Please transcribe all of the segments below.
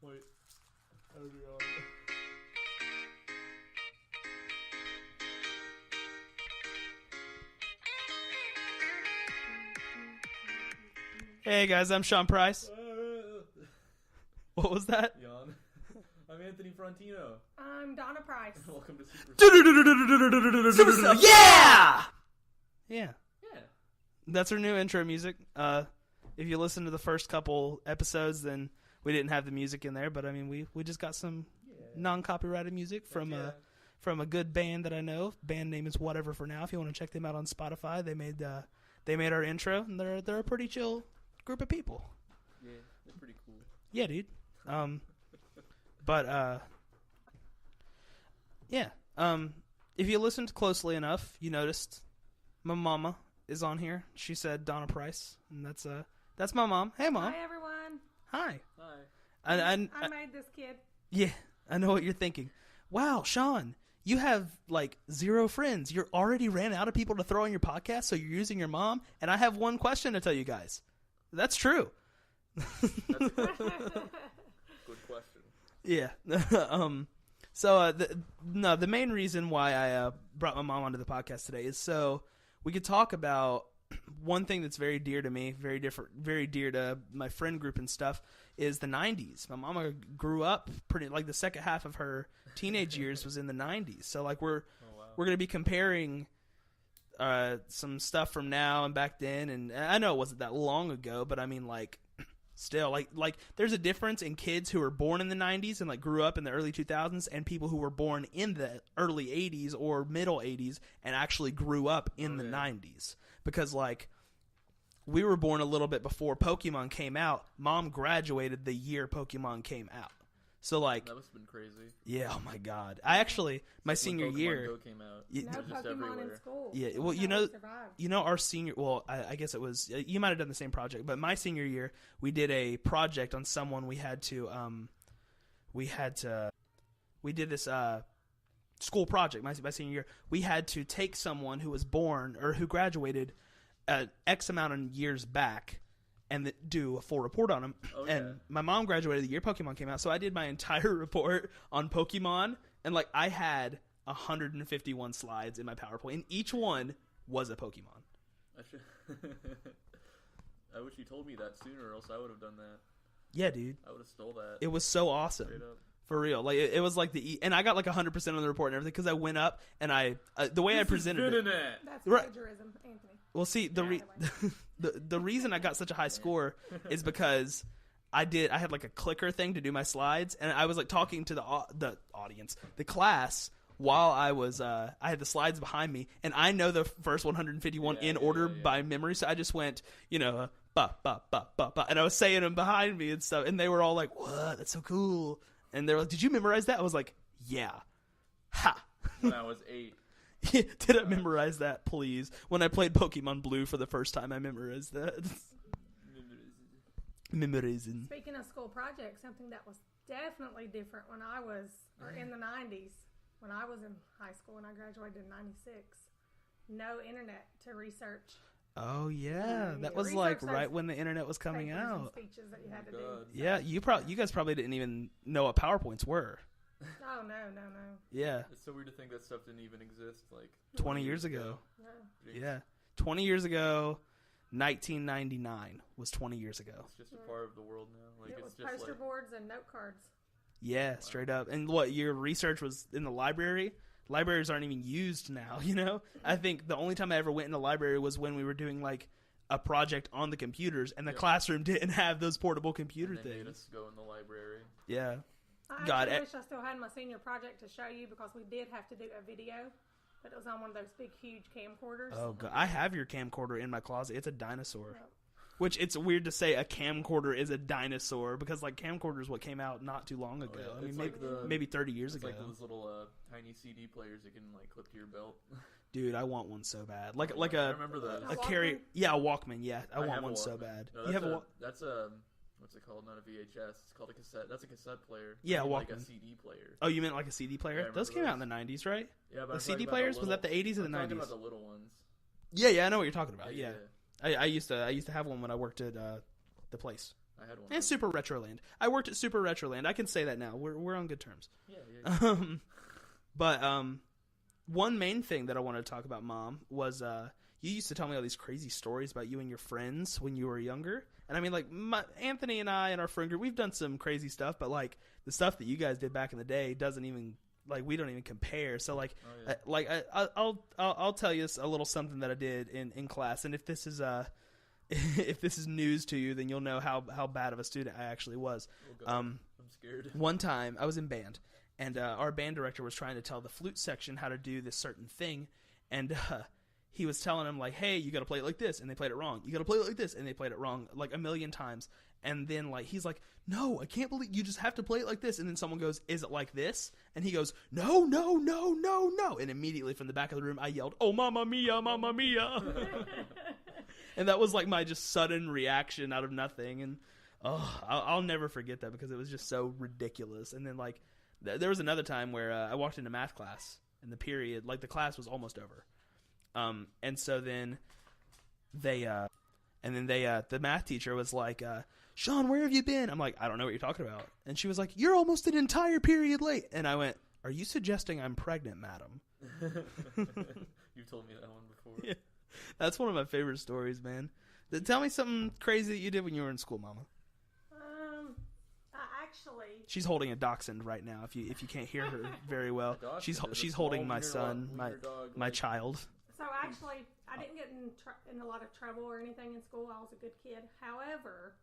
Wait. That'll be on. Hey guys, I'm Shawn Price. What was that? Yawn. I'm Anthony Frontino. I'm Donna Price. Welcome to SuperStuff. Yeah! Yeah. Yeah. That's our new intro music. If you listen to the first couple episodes, then we didn't have the music in there, but I mean, we just got some non-copyrighted music from a good band that I know. Band name is Whatever For Now. If you want to check them out on Spotify, they made our intro, and they're a pretty chill group of people. Yeah, they're pretty cool. Yeah, dude. If you listened closely enough, you noticed my mama is on here. She said Donna Price, and that's my mom. Hey, Mom. Hi, everyone. Hi. Hi. I made this kid. Yeah, I know what you're thinking. Wow, Shawn, you have like 0 friends. You already ran out of people to throw on your podcast, so you're using your mom. And I have one question to tell you guys. That's true. Good question. Yeah. The main reason why I brought my mom onto the podcast today is so we could talk about one thing that's very dear to me, very dear to my friend group and stuff, is the 90s. My mama grew up pretty, like the second half of her teenage years was in the 90s. So like we're going to be comparing some stuff from now and back then, and I know it wasn't that long ago, but I mean like still like there's a difference in kids who were born in the 90s and like grew up in the early 2000s and people who were born in the early 80s or middle 80s and actually grew up in the 90s, because like we were born a little bit before Pokemon came out. Mom graduated the year Pokemon came out. So like that must have been crazy. Yeah, oh my god. I actually my senior Pokemon year Go came out. No It was just Pokemon everywhere. in school. Yeah, That's well, how we survived. our senior, well, I guess it was, you might have done the same project, but my senior year, we did a project on someone we did this school project, my senior year. We had to take someone who was born, or who graduated X amount of years back, and do a full report on them. Oh, and yeah. my mom graduated the year Pokemon came out, so I did my entire report on Pokemon, and like I had 151 slides in my PowerPoint, and each one was a Pokemon. I wish you told me that sooner, or else I would have done that. Yeah, dude. I would have stole that. It was so awesome. Straight up. For real. Like it was like and I got like 100% on the report and everything, because I went up and the way I presented it. That's Right. plagiarism, Anthony. Well, see, the reason I got such a high score is because I had like a clicker thing to do my slides, and I was like talking to the audience, the class, while I had the slides behind me, and I know the first 151 in order by memory, so I just went, ba ba ba ba ba, and I was saying them behind me and stuff, and they were all like, "What? That's so cool!" And they were like, "Did you memorize that?" I was like, "Yeah." Ha. When I was 8. Did I memorize that, please? When I played Pokemon Blue for the first time, I memorized that. Memorizing. Speaking of school projects, something that was definitely different when I was, or in the 90s, when I was in high school and I graduated in 96, no internet to research. Oh yeah, that was Research like those right when the internet was coming papers and out. speeches that you had to do. God. Yeah, you guys probably didn't even know what PowerPoints were. Oh, no. Yeah, It's so weird to think that stuff didn't even exist like 20 years ago. No. Jeez. Yeah, 20 years ago, 1999 was 20 years ago. It's just a part of the world now. Like It was it's just poster like boards and note cards. Yeah, straight up. And what, your research was in the library? Libraries aren't even used now, you know? I think the only time I ever went in the library was when we were doing like a project on the computers, and the classroom didn't have those portable computer they made things. us go in the library. Yeah. I God, actually wish I still had my senior project to show you, because we did have to do a video, but it was on one of those big, huge camcorders. Oh god, I have your camcorder in my closet. It's a dinosaur. Yep. Which, it's weird to say a camcorder is a dinosaur, because like camcorders what came out not too long ago. yeah. I mean, It's maybe, like maybe 30 years It's ago. like those little tiny CD players that can like clip to your belt. Dude, I want one so bad. Like I a remember those. a Walkman? carrier. Yeah, a Walkman. Yeah, I want have a one so Walkman. bad. No, You have a that's a what's it called? Not a VHS. It's called a cassette. That's a cassette player. Yeah, I mean, like a Walkman. CD player. Oh, you meant like a CD player? Yeah, I Those came remember out in the 90s, right? Yeah, but The I'm CD talking about players? Was that the 80s or the I'm talking 90s? about the little ones. Yeah, I know what you're talking about. Yeah. I used to have one when I worked at the place. I had one. And Super Retroland. I worked at Super Retroland. I can say that now. We're on good terms. Yeah. But one main thing that I wanted to talk about, Mom, was you used to tell me all these crazy stories about you and your friends when you were younger. And I mean, like, Anthony and I and our friend group, we've done some crazy stuff, but like the stuff that you guys did back in the day doesn't even, like, we don't even compare. So like, I'll tell you a little something that I did in class, and if this is if this is news to you, then you'll know how bad of a student I actually was. I'm scared. One time I was in band, and our band director was trying to tell the flute section how to do this certain thing, and he was telling them, like, hey, you got to play it like this, and they played it wrong. You got to play it like this, and they played it wrong like a million times. And then, like, he's like, no, I can't believe you just have to play it like this. And then someone goes, is it like this? And he goes, no, no, no, no, no. And immediately from the back of the room, I yelled, oh, mamma mia, mamma mia. And that was like my just sudden reaction out of nothing. And I'll never forget that because it was just so ridiculous. And then, like, there was another time where I walked into math class, and the period, like, the class was almost over. And so then the math teacher was like, Shawn, where have you been? I'm like, I don't know what you're talking about. And she was like, you're almost an entire period late. And I went, are you suggesting I'm pregnant, madam? You told me that one before. Yeah. That's one of my favorite stories, man. Tell me something crazy that you did when you were in school, Mama. She's holding a dachshund right now. If you can't hear her very well, she's holding my son, my child. So actually, I didn't get in a lot of trouble or anything in school. I was a good kid. However,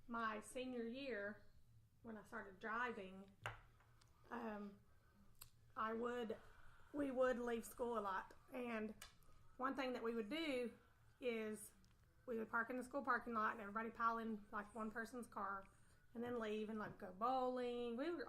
my senior year, when I started driving, we would leave school a lot. And one thing that we would do is we would park in the school parking lot and everybody pile in like one person's car and then leave and like go bowling. We didn't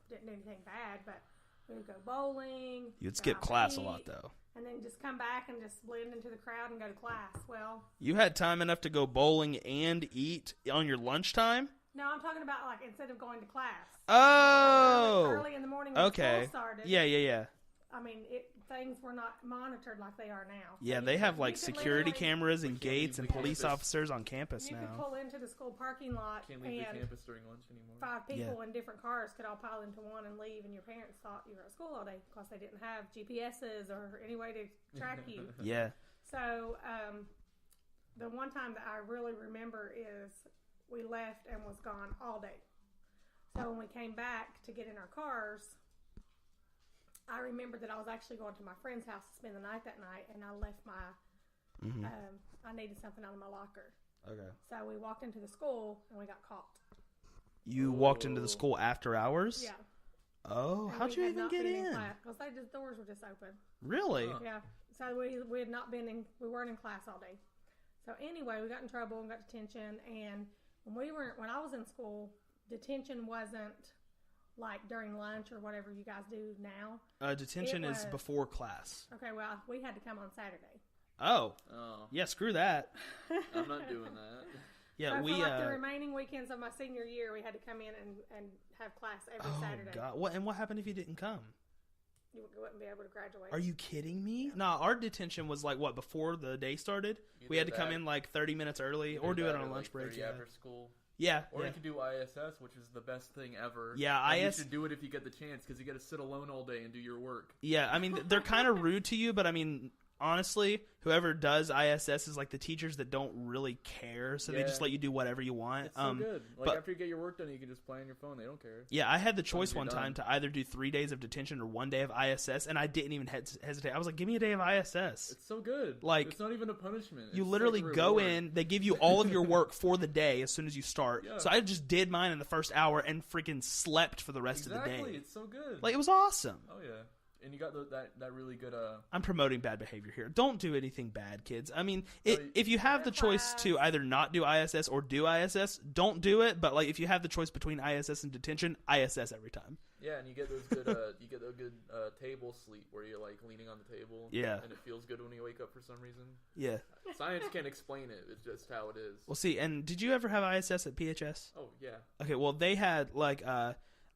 do anything bad, but we would go bowling. You'd skip class a lot though. And then just come back and just blend into the crowd and go to class. Well, you had time enough to go bowling and eat on your lunchtime? No, I'm talking about like instead of going to class. Oh, early in the morning when school started. Yeah. I mean, things were not monitored like they are now. So yeah, they have like security cameras and gates and police officers on campus now. You could pull into the school parking lot Can't leave the campus during lunch anymore. 5 people in different cars could all pile into one and leave, and your parents thought you were at school all day because they didn't have GPSs or any way to track you. Yeah. So the one time that I really remember is we left and was gone all day. So when we came back to get in our cars, I remember that I was actually going to my friend's house to spend the night that night, and I left my, I needed something out of my locker. Okay. So we walked into the school, and we got caught. You walked into the school after hours? Yeah. Oh, how'd you even get in? Because the doors were just open. Really? Yeah. So we had not been we weren't in class all day. So anyway, we got in trouble and got detention, and when I was in school, detention wasn't like during lunch or whatever you guys do now. Detention is before class. Okay, well, we had to come on Saturday. Oh. Yeah, screw that. I'm not doing that. Yeah, so for like the remaining weekends of my senior year, we had to come in and have class every Saturday. Oh, God. What happened if you didn't come? You wouldn't be able to graduate. Are you kidding me? Yeah. Nah, our detention was like, before the day started? We had to come in like 30 minutes early or do it on a lunch break. After school. Yeah. Or you could do ISS, which is the best thing ever. Yeah, You should do it if you get the chance, because you got to sit alone all day and do your work. Yeah, I mean, they're kind of rude to you, but I mean, honestly, whoever does ISS is like the teachers that don't really care, so they just let you do whatever you want. It's so good. Like, after you get your work done, you can just play on your phone. They don't care. Yeah, I had the choice one time to either do 3 days of detention or 1 day of ISS, and I didn't even hesitate. I was like, give me a day of ISS. It's so good. Like, it's not even a punishment. You literally go in, they give you all of your work for the day as soon as you start. Yeah. So I just did mine in the first hour and freaking slept for the rest of the day. Exactly, it's so good. Like, it was awesome. Oh, yeah. And you got that really good... I'm promoting bad behavior here. Don't do anything bad, kids. I mean, if you have the choice to either not do ISS or do ISS, don't do it. But like, if you have the choice between ISS and detention, ISS every time. Yeah, and you get those good table sleep where you're like leaning on the table. Yeah. And it feels good when you wake up for some reason. Yeah. Science can't explain it. It's just how it is. Well, see, and did you ever have ISS at PHS? Oh, yeah. Okay, well, they had like...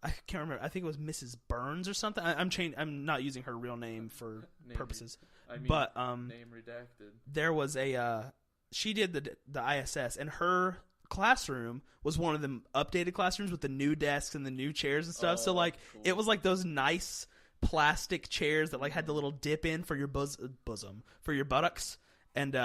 I can't remember. I think it was Mrs. Burns or something. I'm not using her real name for purposes. But name redacted. There was she did the ISS, and her classroom was one of the updated classrooms with the new desks and the new chairs and stuff. So like cool. it was like those nice plastic chairs that like had the little dip in for your bosom for your buttocks, and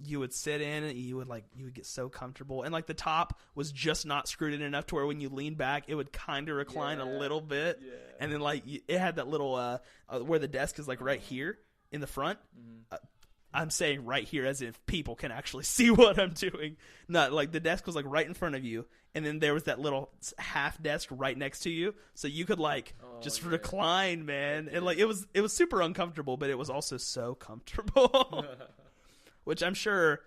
you would sit in and you would get so comfortable, and like the top was just not screwed in enough to where when you lean back it would kind of recline a little bit, and then like it had that little where the desk is like right here in the front. I'm saying right here as if people can actually see what I'm doing. Not like the desk was like right in front of you, and then there was that little half desk right next to you, so you could like recline, man. And like it was super uncomfortable, but it was also so comfortable. Which I'm sure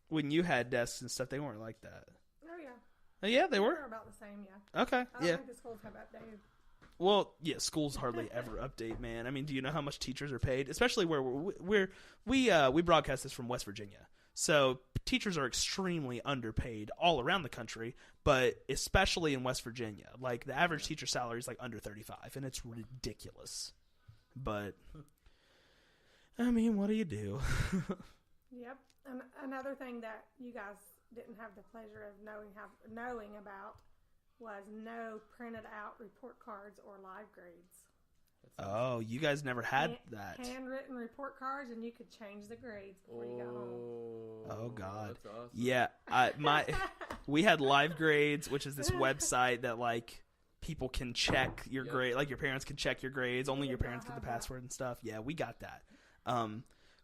when you had desks and stuff, they weren't like that. Oh yeah. Oh, yeah, they were. They're about the same, yeah. Okay. I don't think the schools have updated. Well, yeah, schools hardly ever update, man. I mean, do you know how much teachers are paid? Especially where we broadcast this from West Virginia, so teachers are extremely underpaid all around the country, but especially in West Virginia. Like the average teacher salary is like under $35, and it's ridiculous. But I mean, what do you do? Yep. And another thing that you guys didn't have the pleasure of knowing about was no printed out report cards or live grades. Oh, you guys never had that. Handwritten report cards, and you could change the grades before you got home. Oh God. That's awesome. Yeah, we had Live Grades, which is this website that like people can check your grade, like your parents can check your grades. Only your parents get the password and stuff. Yeah, we got that.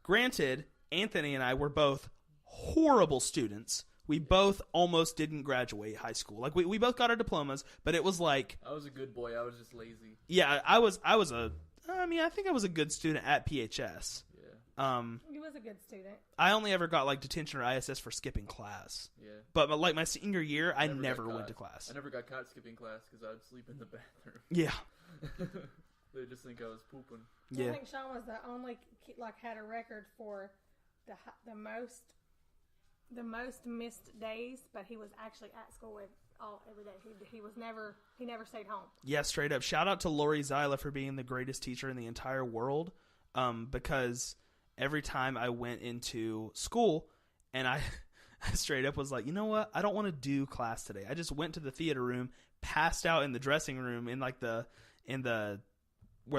Granted, Anthony and I were both horrible students. We both almost didn't graduate high school. Like we both got our diplomas, but it was like I was a good boy. I was just lazy. Yeah, I think I was a good student at PHS. Yeah. He was a good student. I only ever got like detention or ISS for skipping class. Yeah. But like my senior year, I never went to class. I never got caught skipping class because I would sleep in the bathroom. Yeah. They just think I was pooping. Yeah. I think Shawn was the only had a record for the most missed days, but he was actually at school every day. He never stayed home. Yeah, straight up. Shout out to Lori Zyla for being the greatest teacher in the entire world. Because every time I went into school and I straight up was like, you know what? I don't want to do class today. I just went to the theater room, passed out in the dressing room in like where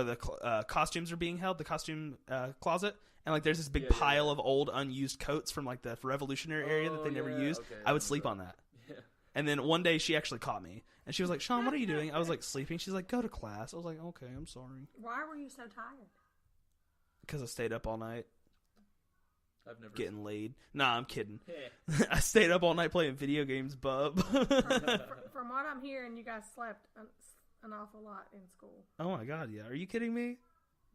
the costumes are being held, the costume closet. And like there's this big pile of old unused coats from like the Revolutionary area that they never used. Okay, I would sleep on that. Yeah. And then one day she actually caught me. And she was like, Shawn, what are you doing? I was like sleeping. She's like, go to class. I was like, okay, I'm sorry. Why were you so tired? Because I stayed up all night. I've never getting laid. Nah, I'm kidding. I stayed up all night playing video games, bub. From what I'm hearing, you guys slept an awful lot in school. Oh my God, yeah. Are you kidding me?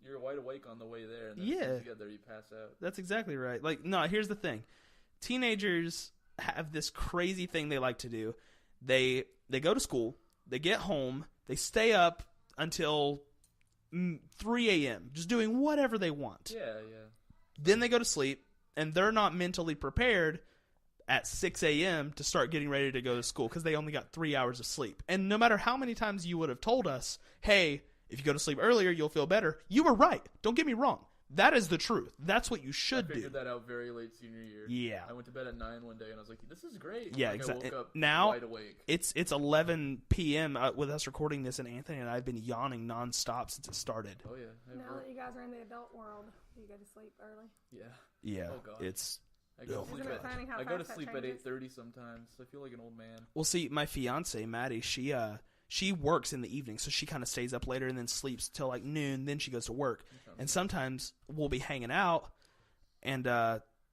You're wide awake on the way there, and then as soon as you get there, you pass out. That's exactly right. Like, no, here's the thing. Teenagers have this crazy thing they like to do. They go to school, they get home, they stay up until 3 a.m., just doing whatever they want. Yeah. Then they go to sleep, and they're not mentally prepared at 6 a.m. to start getting ready to go to school because they only got 3 hours of sleep. And no matter how many times you would have told us, hey, if you go to sleep earlier, you'll feel better. You were right. Don't get me wrong. That is the truth. That's what you should do. I figured that out very late senior year. Yeah. I went to bed at 9 one day, and I was like, this is great. Yeah, like, exactly. I woke up now, wide awake. It's 11 p.m. With us recording this, and Anthony and I have been yawning nonstop since it started. Oh, yeah. Now that you guys are in the adult world, do you go to sleep early? Yeah. Yeah. Oh, God. I go to sleep at 8:30 sometimes. I feel like an old man. Well, see, my fiance Maddie, she works in the evening, so she kind of stays up later and then sleeps till like noon. Then she goes to work, and sometimes we'll be hanging out, and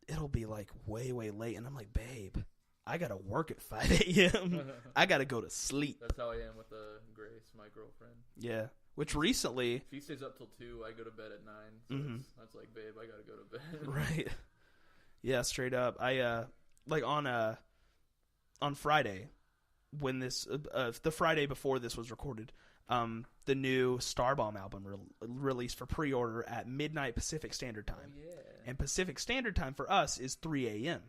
it'll be like way late, and I'm like, babe, I gotta work at 5 a.m. I gotta go to sleep. That's how I am with Grace, my girlfriend. Yeah. Which recently, she stays up till 2. I go to bed at 9. So that's like, babe, I gotta go to bed. Right. Yeah, straight up. I like on Friday, when the Friday before this was recorded, the new Starbomb album released for pre-order at midnight Pacific Standard Time. Oh, yeah. And Pacific Standard Time for us is 3 a.m.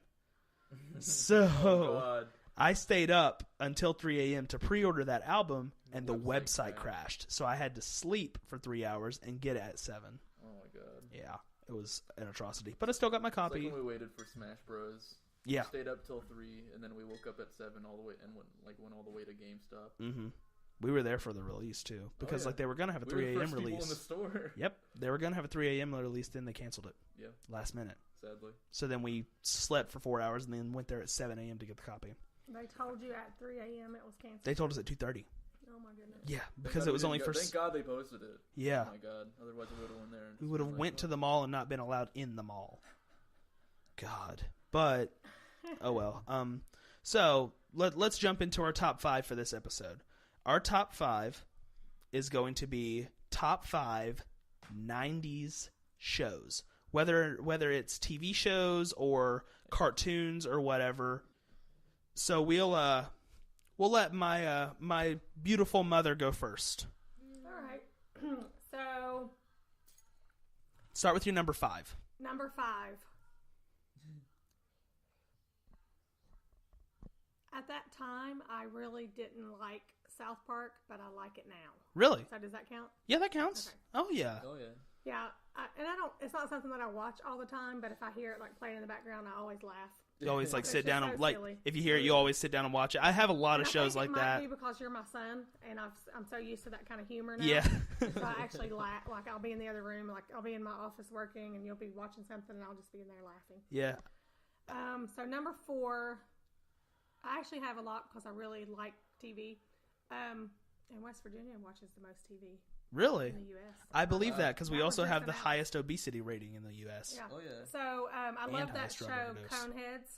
So I stayed up until 3 a.m. to pre-order that album, and the website crashed. So I had to sleep for 3 hours and get it at 7. Oh my God. Yeah. It was an atrocity, but I still got my copy. It's like when we waited for Smash Bros. Yeah. Stayed up till 3, and then we woke up at 7 all the way and went all the way to GameStop. Mm-hmm. We were there for the release too because like they were gonna have a 3 a.m. release. In the store. Yep, they were gonna have a 3 a.m. release, then they canceled it. Yeah. Last minute. Sadly. So then we slept for 4 hours and then went there at 7 a.m. to get the copy. They told you at 3 a.m. it was canceled. They told us at 2:30. Oh my goodness. Yeah, because it was only for. Thank God they posted it. Yeah. Oh my God. Otherwise we would have went there. We would have went to the mall and not been allowed in the mall. God, but oh well. So let's jump into our top 5 for this episode. Our top 5 is going to be top 5 '90s shows, whether it's TV shows or cartoons or whatever. So we'll let my beautiful mother go first. All right. So start with your number 5. Number 5. At that time, I really didn't like South Park, but I like it now. Really? So does that count? Yeah, that counts. Okay. Oh yeah. Oh yeah. Yeah, it's not something that I watch all the time, but if I hear it like playing in the background, I always laugh. You always like It's sit just down so and like silly. if you hear it, you always sit down and watch it. I have a lot of And I shows think like it that. might be because you're my son, and I'm so used to that kind of humor now. Yeah. So I actually laugh. Like I'll be in the other room, like I'll be in my office working, and you'll be watching something, and I'll just be in there laughing. Yeah. So number 4, I actually have a lot because I really like TV. And West Virginia watches the most TV Really? in the U.S. I believe that because we That was also just have the announced. highest obesity rating in the U.S. Yeah. Oh yeah. So I And love that highest show, drug overdose. Coneheads.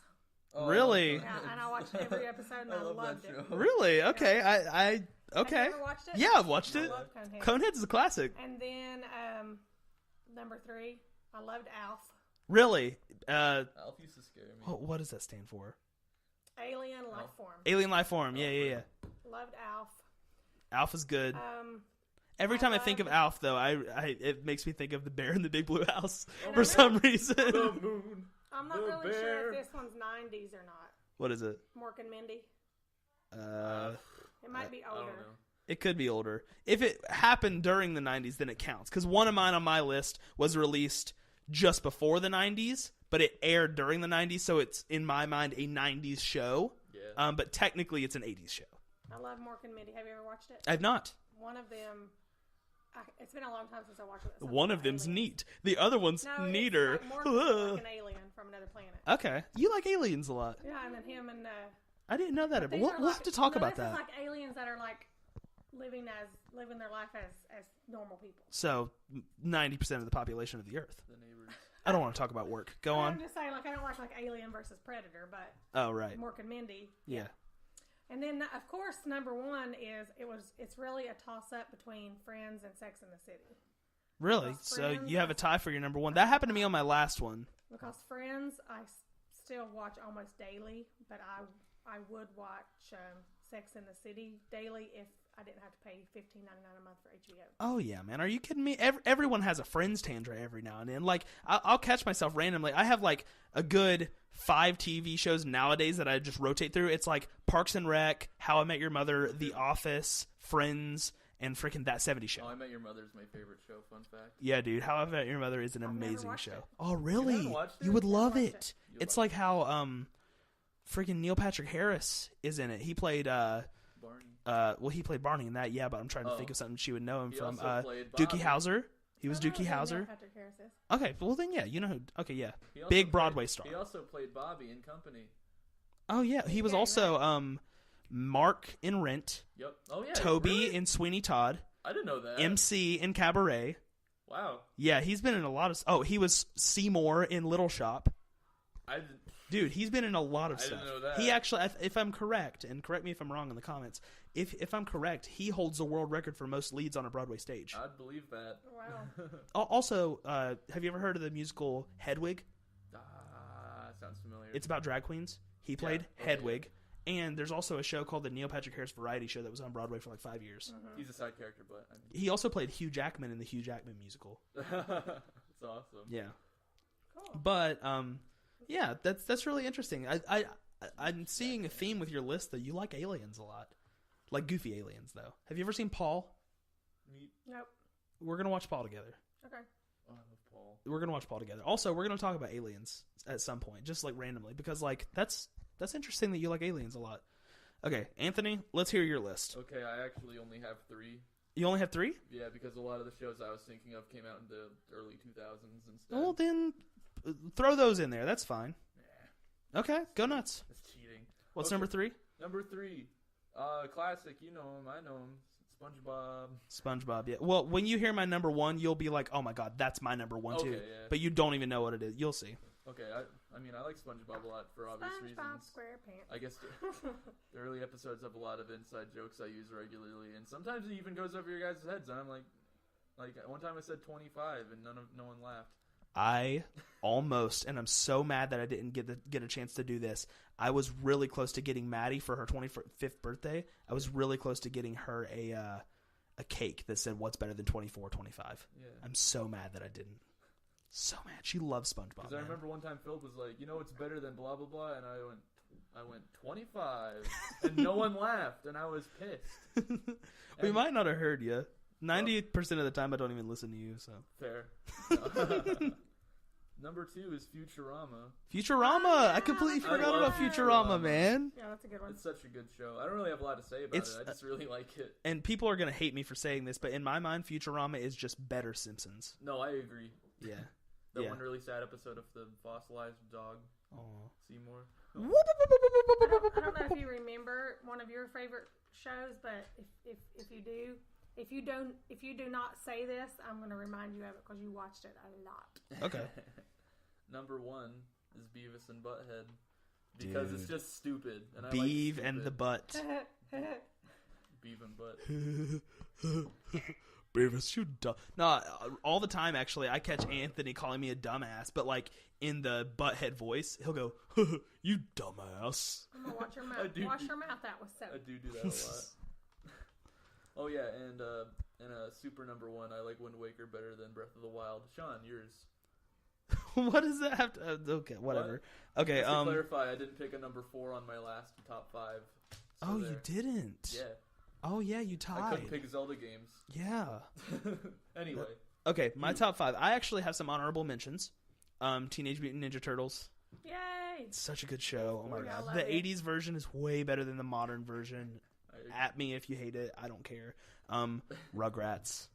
Oh, Really? Yeah, and I watched every episode, and I love loved that it. show. Really? Okay. I okay. Have you ever watched it? Yeah, I've watched I it. love Coneheads. Coneheads is a classic. And then number 3, I loved Alf. Really? Alf used to scare me. What does that stand for? Alien Life Form. Alien Life Form. Yeah. Loved Alf. Alf is good. Every time I think of Alf, though, it makes me think of the Bear in the Big Blue House for some reason. The moon. I'm not The really sure bear. if this one's 90s or not. What is it? Mork and Mindy. It might be I don't older. know. It could be older. If it happened during the 90s, then it counts. Because one of mine on my list was released just before the 90s, but it aired during the 90s, so it's, in my mind, a 90s show. Yeah. But technically, it's an 80s show. I love Mork and Mindy. Have you ever watched it? I've not. One of them. It's been a long time since I watched it. It's One something of about them's aliens. neat. The other one's No, neater. It's like Mork is like an alien from another planet. Okay. You like aliens a lot. Yeah, and then him and. I didn't know that. But these we'll are have like- to talk no, about this that. is like aliens that are like living their life as normal people. So, 90% of the population of the Earth. The neighbors. I don't want to talk about work. Go I'm on. just saying, like I don't like Alien versus Predator, but Oh, right. Mork and Mindy. Yeah. And then, of course, number 1 is it's really a toss up between Friends and Sex and the City. Really? Because So Friends, you have a tie for your number 1. That happened to me on my last one. Because Friends, I still watch almost daily, but I would watch Sex and the City daily if I didn't have to pay $15.99 a month for HBO. Oh, yeah, man. Are you kidding me? Everyone has a Friends tantrum every now and then. Like, I'll catch myself randomly. I have, like, a good 5 TV shows nowadays that I just rotate through. It's like Parks and Rec, How I Met Your Mother, The Office, Friends, and freaking That 70s Show. How I Met Your Mother is my favorite show. Fun fact. Yeah, dude. How I Met Your Mother is an I've never amazing watched show. it. Oh, really? haven't watched it? You would love watched it. it. You'll It's like like how freaking Neil Patrick Harris is in it. He played Barney. he played Barney in that. Yeah, but I'm trying to Oh. think of something she would know him He from. also played Dookie Bobby. Howser. He was I don't know Dookie who Howser. Neil Patrick Harris is. Okay, well then yeah, you know who. Okay, yeah. He also Big played- Broadway star. He also played Bobby in Company. Oh yeah, he was Yeah, also Mark in Rent, Yep. Oh yeah. Toby really? in Sweeney Todd, I didn't know that. MC in Cabaret. Wow. Yeah, he's been in a lot of. Oh, he was Seymour in Little Shop. I didn't. Dude, he's been in a lot of I stuff. didn't know that. He actually, if I'm correct, and correct me if I'm wrong in the comments, if I'm correct, he holds the world record for most leads on a Broadway stage. I'd believe that. Wow. Also, have you ever heard of the musical Hedwig? Sounds familiar. It's about drag queens. He played okay, Hedwig. And there's also a show called the Neil Patrick Harris Variety Show that was on Broadway for like 5 years. He's a side character, but I He also played Hugh Jackman in the Hugh Jackman musical. mean, it's awesome. Yeah. Cool. But yeah, that's really interesting. I'm seeing a theme with your list that you like aliens a lot, like goofy aliens. Though, have you ever seen Paul? Nope. We're gonna watch Paul together. Okay. Oh, I love Paul. We're gonna watch Paul together. Also, we're gonna talk about aliens at some point, just like randomly, because like that's interesting that you like aliens a lot. Okay, Anthony, let's hear your list. Okay, I actually only have 3. You only have 3? Yeah, because a lot of the shows I was thinking of came out in the early 2000s instead. Well, then throw those in there. That's fine. Yeah. Okay, go nuts. That's cheating. What's number 3? Number 3, classic. You know him. I know him. SpongeBob. SpongeBob. Yeah. Well, when you hear my number 1, you'll be like, "Oh my god, that's my number 1 too." Okay, yeah. But you don't even know what it is. You'll see. Okay, I mean, I like SpongeBob a lot for obvious reasons. SpongeBob SquarePants. I guess the early episodes have a lot of inside jokes I use regularly, and sometimes it even goes over your guys' heads. And I'm like one time I said 25, and no one laughed. I almost, and I'm so mad that I didn't get a chance to do this. I was really close to getting Maddie for her 25th birthday. I was really close to getting her a cake that said, "What's better than 24, 25?" Yeah. I'm so mad that I didn't. So mad. She loves SpongeBob. Because I remember one time Phil was like, "You know what's better than blah blah blah," and I went 25, and no one laughed, and I was pissed. We might not have heard you. 90% of the time, I don't even listen to you. So fair. Number 2 is Futurama. Futurama! Yeah, I completely I forgot love about Futurama, Futurama. man. Yeah, that's a good one. It's such a good show. I don't really have a lot to say about it. I just really like it. And people are going to hate me for saying this, but in my mind, Futurama is just better Simpsons. No, I agree. Yeah. That Yeah. one really sad episode of the fossilized dog, Aw. Seymour. I don't know if you remember one of your favorite shows, but if you do, if you do not say this, I'm going to remind you of it because you watched it a lot. Okay. Number 1 is Beavis and Butthead because it's just stupid. And I Beav like and the butt. Beav and Butt. Beavis, you dumb. No, all the time, actually, I catch Anthony calling me a dumbass, but like in the Butthead voice, he'll go, "You dumbass." I'm going to watch your mouth. Wash your mouth out with soap. I do that a lot. Oh yeah, and super number 1, I like Wind Waker better than Breath of the Wild. Shawn, yours. What does that have to? Okay, whatever. What? Okay. Just to clarify, I didn't pick a number 4 on my last top 5. So You didn't. Yeah. Oh yeah, you tied. I couldn't pick Zelda games. Yeah. Anyway. Okay, my top 5. I actually have some honorable mentions. Teenage Mutant Ninja Turtles. Yay! It's such a good show. Oh my I god. love The it. 80s version is way better than the modern version. At me if you hate it. I don't care. Rugrats.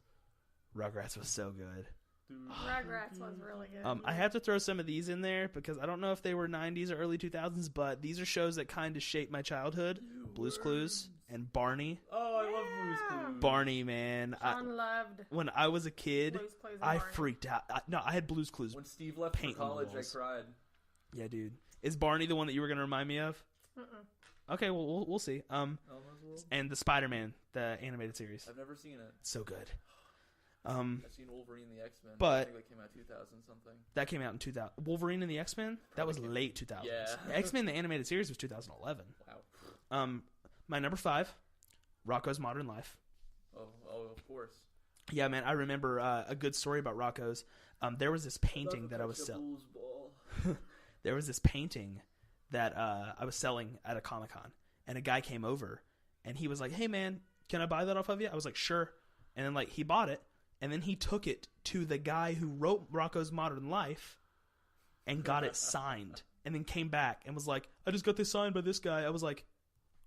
Rugrats was so good. Rugrats was really good. I have to throw some of these in there because I don't know if they were 90s or early 2000s, but these are shows that kind of shaped my childhood. Blue's Clues and Barney. Oh, I love Blue's Clues. Barney, man. Shawn loved When I was a kid, Blue's Clues and I Barney. freaked out. I had Blue's Clues. When Steve left for Paint on the college, I walls. cried. Yeah, dude. Is Barney the one that you were going to remind me of? Mm-mm. Okay, well, we'll see. Elmo's World? And the Spider-Man, the animated series. I've never seen it. So good. I've seen Wolverine and the X-Men. But- I think that came out 2000 something. That came out in 2000. Wolverine and the X-Men? That was Probably late 2000s. Yeah. X-Men, the animated series, was 2011. Wow. My number 5, Rocko's Modern Life. Oh, of course. Yeah, man, I remember a good story about Rocko's. There was this painting that I was selling. There was this painting that I was selling at a Comic-Con, and a guy came over, and he was like, "Hey, man, can I buy that off of you?" I was like, "Sure." And then, like, he bought it, and then he took it to the guy who wrote Rocko's Modern Life and got it signed, and then came back and was like, "I just got this signed by this guy." I was like,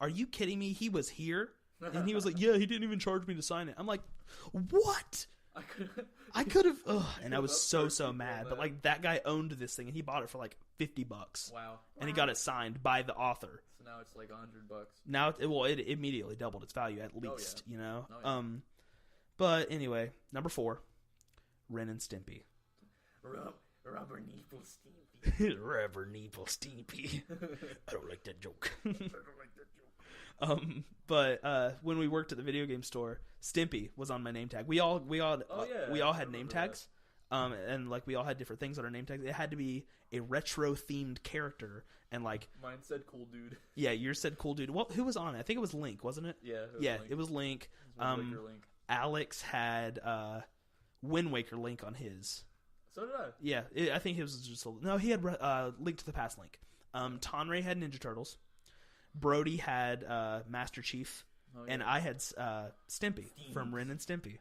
"Are you kidding me? He was here?" And he was like, "Yeah, he didn't even charge me to sign it." I'm like, "What?" I could have, and I was so mad. But like that guy owned this thing, and he bought it for like $50. Wow. And he got it signed by the author. So now it's like $100. Now, it immediately doubled its value at least, yeah. you know. Oh, yeah. But anyway, number 4, Ren and Stimpy. Rubber nipple Stimpy. Rubber nipple Stimpy. I don't like that joke. I don't like that joke. But when we worked at the video game store, Stimpy was on my name tag. We all had name tags. And like we all had different things on our name tags. It had to be a retro themed character, and like Mine said cool dude. yeah, yours said cool dude. Well, who was on it? I think it was Link, wasn't it? Yeah. It was Link. Link. Alex had Wind Waker Link on his. So did I. Yeah, I think it was just no. He had Link to the Past Link. Tonray had Ninja Turtles. Brody had Master Chief, and I had Stimpy from Ren and Stimpy.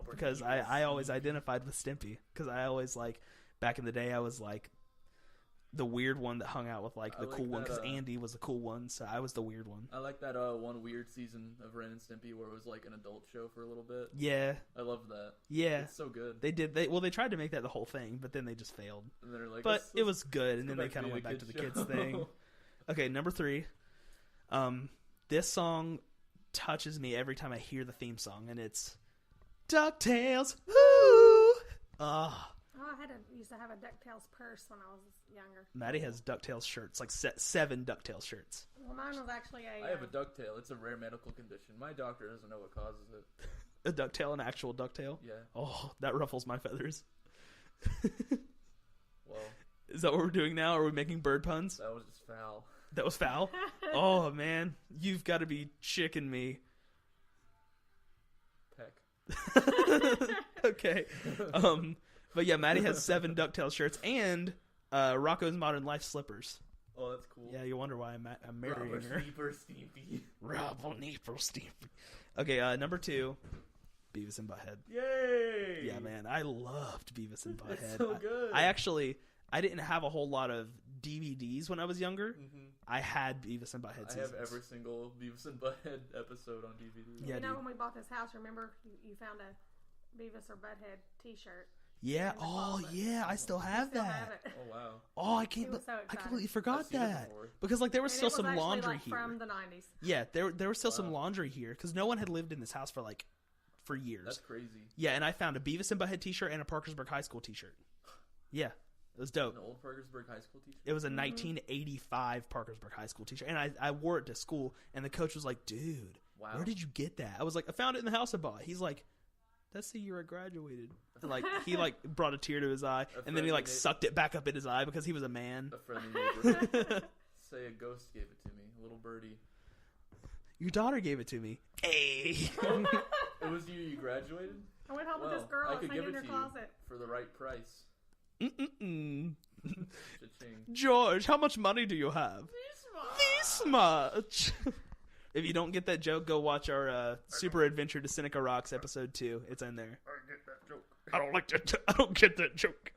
Because I always identified with Stimpy. Because I always, like, back in the day, I was like, the weird one that hung out with like the I cool like one because that, Andy was the cool one, so I was the weird one. I like that one weird season of Ren and Stimpy where it was like an adult show for a little bit. Yeah, I love that. yeah, It's so good. they tried to make that the whole thing, but then they just failed. And they're like, But it was good, and then go they back to kind of being went a back to the kid's kids show. thing. Okay, number 3. This song touches me every time I hear the theme song, and it's DuckTales. Woo! Ah. Oh, I used to have a DuckTales purse when I was younger. Maddie has DuckTales shirts, like 7 DuckTales shirts. Well, mine was actually I have a ducktail. It's a rare medical condition. My doctor doesn't know what causes it. A ducktail, an actual ducktail? Yeah. Oh, that ruffles my feathers. Well, Is that what we're doing now? Are we making bird puns? that was just foul. That was foul? Oh, man. You've got to be chicking me. Peck. Okay. But yeah, Maddie has 7 DuckTales shirts and Rocco's Modern Life slippers. Oh, that's cool. Yeah, you wonder why I'm marrying Robert her. Sneeper Steepy. Robert Sneeper. Okay, number 2, Beavis and Butthead. Yay! Yeah, man, I loved Beavis and Butthead. It's so good. I didn't have a whole lot of DVDs when I was younger. Mm-hmm. I had Beavis and Butthead I seasons. have every single Beavis and Butthead episode on DVD. Yeah, you know dude. when we bought this house, remember you found a Beavis or Butthead T-shirt. Yeah. in the Oh, closet. yeah. I still have Still that. have it. Oh, wow. Oh, I He was so I excited. completely forgot I've seen it that before. because like there was And still it was some actually, laundry like, here. from the 90s. Yeah, there was still some Wow. laundry here because no one had lived in this house for years. That's crazy. Yeah, and I found a Beavis and Butthead T-shirt and a Parkersburg High School T-shirt. Yeah, it was dope. An old Parkersburg High School teacher? It was a 1985 Parkersburg High School T-shirt, and I wore it to school. And the coach was like, "Dude, Wow. where did you get that?" I was like, "I found it in the house I bought." He's like, "That's the year I graduated." And like he like brought a tear to his eye, and then he like sucked it back up in his eye because he was a man. A friendly neighbor. Say a ghost gave it to me. A little birdie. Your daughter gave it to me. Hey. It was the year you graduated? I went home with Well, this girl I that's could give hanging in it her to you closet. for the right price. Mm-mm-mm. Cha-ching. George, how much money do you have? This much. If you don't get that joke, go watch our Super Adventure to Seneca Rocks episode 2. It's in there. I get that joke. I don't like that. I don't get that joke.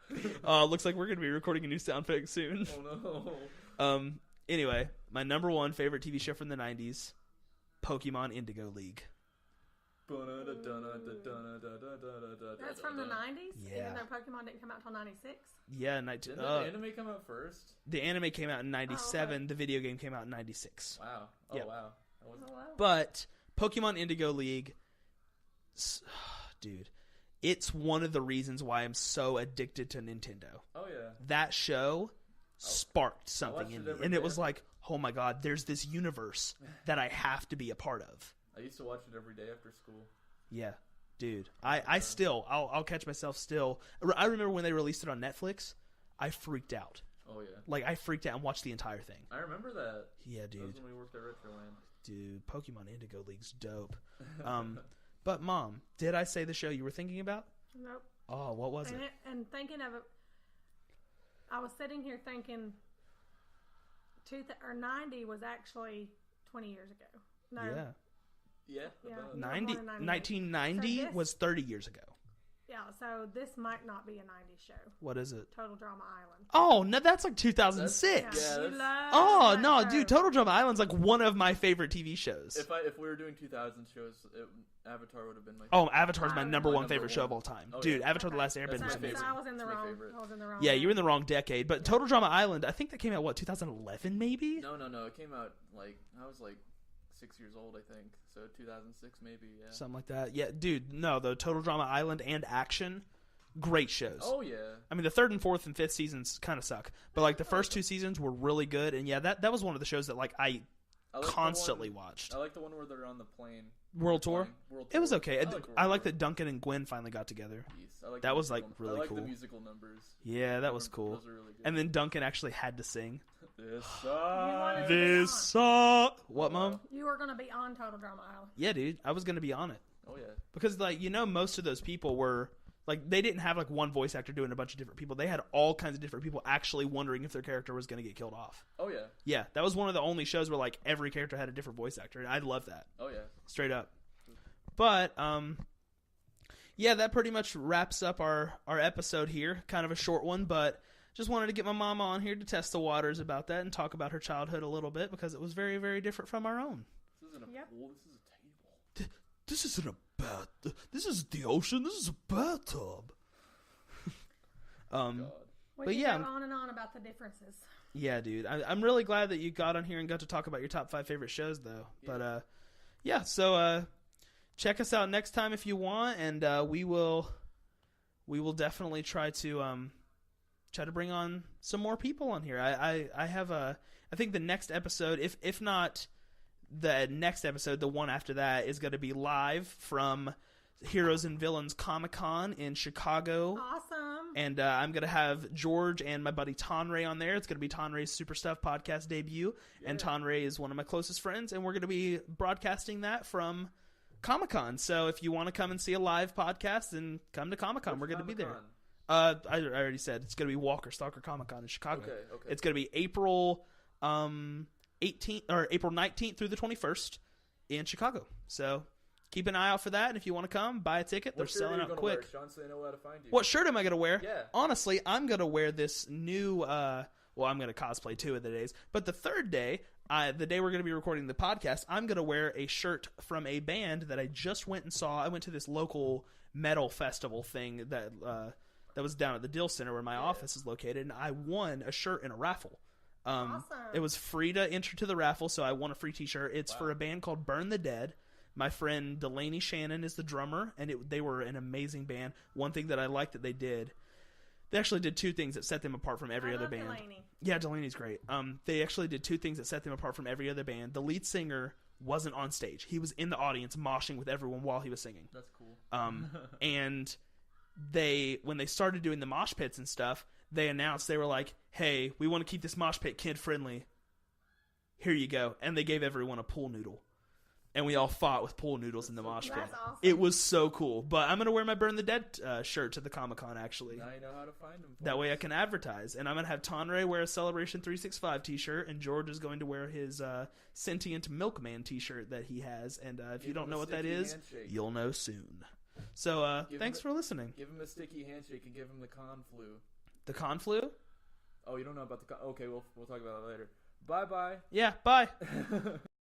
Looks like we're gonna be recording a new sound effect soon. Oh no. Anyway, my number 1 favorite TV show from the 90s, Pokemon Indigo League. That's from the 90s? Yeah. Even though Pokemon didn't come out until 96? Yeah, Didn't the anime come out first? the anime came out in 97. Oh, okay. The video game came out in 96. Wow. Oh Yep. wow. That was Oh, wow. But Pokemon Indigo League, dude, it's one of the reasons why I'm so addicted to Nintendo. Oh yeah. That show sparked something watched in it me, every and day it was after- like, oh my god, there's this universe that I have to be a part of. I used to watch it every day after school. Yeah, dude, I'll catch myself still. I remember when they released it on Netflix, I freaked out. Oh yeah. Like I freaked out and watched the entire thing. I remember that. Yeah, That was dude. when we worked at Retroland. Dude, Pokemon Indigo League's dope. But Mom, did I say the show you were thinking about? Nope. Oh, what was it? And thinking of it, I was sitting here thinking 90 was actually 20 years ago. No. Yeah. Yeah. Yeah. about- No. 90, born in 1990 So this- was 30 years ago. Yeah, so this might not be a 90s show. What is it? Total Drama Island. Oh, no, that's like 2006. Yeah, you that's- love Oh, that no, show. dude, Total Drama Island's like one of my favorite TV shows. If we were doing 2000 shows, Avatar would have been my. Oh, Avatar's my My number one number favorite show one. of all time. Oh, Dude, yeah. Avatar The Last That's Airbender my is So amazing. I was in the It's my wrong. favorite. I was in the wrong. Yeah, you're in the wrong decade. But Total Drama Island, I think that came out, what, 2011 maybe? No. It came out I was 6 years old, I think. So 2006 maybe. Yeah. Something like that. Yeah, dude, no, the Total Drama Island and Action, great shows. Oh yeah. I mean, the 3rd and 4th and 5th seasons kind of suck. But, like, the first 2 seasons were really good. And, yeah, that was one of the shows that, like, I I like the constantly one- watched. I like the one where they're on the plane. World Tour? World It was Tour. okay. World I like Tour. that Duncan and Gwen finally got together. Yes, I like That the was, like, musical- really I like cool. the musical numbers. Yeah, that was cool. Those are really good. And then Duncan actually had to sing. This wanted sucks. to- This sucks. What, Mom? You were going to be on Total Drama Island. Yeah, dude. I was going to be on it. Oh yeah. Because, like, most of those people were, like, they didn't have, like, one voice actor doing a bunch of different people. They had all kinds of different people actually wondering if their character was going to get killed off. Oh yeah. Yeah, that was one of the only shows where, like, every character had a different voice actor. And I love that. Oh yeah. Straight up. But, yeah, that pretty much wraps up our episode here. Kind of a short one, but just wanted to get my mama on here to test the waters about that and talk about her childhood a little bit because it was very, very different from our own. This isn't a pool. This is a table. This isn't a bath. This isn't the ocean. This is a bathtub. We but can yeah, go on and on about the differences. Yeah, dude. I'm really glad that you got on here and got to talk about your top 5 favorite shows, though. Yeah. But so check us out next time if you want, and we will definitely try to bring on some more people on here. I think the next episode, if not the next episode, the one after that is going to be live from Heroes and Villains Comic-Con in Chicago. Awesome. And I'm going to have George and my buddy Tonray on there. It's going to be Tonray's SuperStuff Podcast debut. Yeah. And Tonray is one of my closest friends. And we're going to be broadcasting that from Comic-Con. So if you want to come and see a live podcast, then come to Comic-Con. We're going to be there. I already said it's going to be Walker Stalker Comic-Con in Chicago. Okay. It's going to be April 18th or April 19th through the 21st in Chicago. So keep an eye out for that, and if you want to come, buy a ticket. They're selling out quick. Shawn, so they know how to find you. What shirt am I going to wear? Yeah. Honestly, I'm going to wear this new, I'm going to cosplay 2 of the days. But the third day, the day we're going to be recording the podcast, I'm going to wear a shirt from a band that I just went and saw. I went to this local metal festival thing that was down at the Dill Center where my office is located, and I won a shirt in a raffle. Awesome. It was free to enter to the raffle, so I won a free t-shirt. It's for a band called Burn the Dead. My friend Delaney Shannon is the drummer, and they were an amazing band. One thing that I liked that they actually did 2 things that set them apart from every other band. Delaney. Yeah, Delaney's great. They actually did 2 things that set them apart from every other band. The lead singer wasn't on stage. He was in the audience moshing with everyone while he was singing. That's cool. And when they started doing the mosh pits and stuff, they announced, they were like, hey, we want to keep this mosh pit kid-friendly. Here you go. And they gave everyone a pool noodle. And we all fought with pool noodles in the mosh pit. That's awesome. It was so cool. But I'm going to wear my Burn the Dead shirt to the Comic-Con, actually. Now you know how to find them. That way I can advertise. And I'm going to have Tonray wear a Celebration 365 t-shirt, and George is going to wear his Sentient Milkman t-shirt that he has. And if you don't know what that is, you'll know soon. So thanks for listening. Give him a sticky handshake and give him the con flu. The con flu? Oh, you don't know about the con... Okay, we'll talk about that later. Bye-bye. Yeah, bye.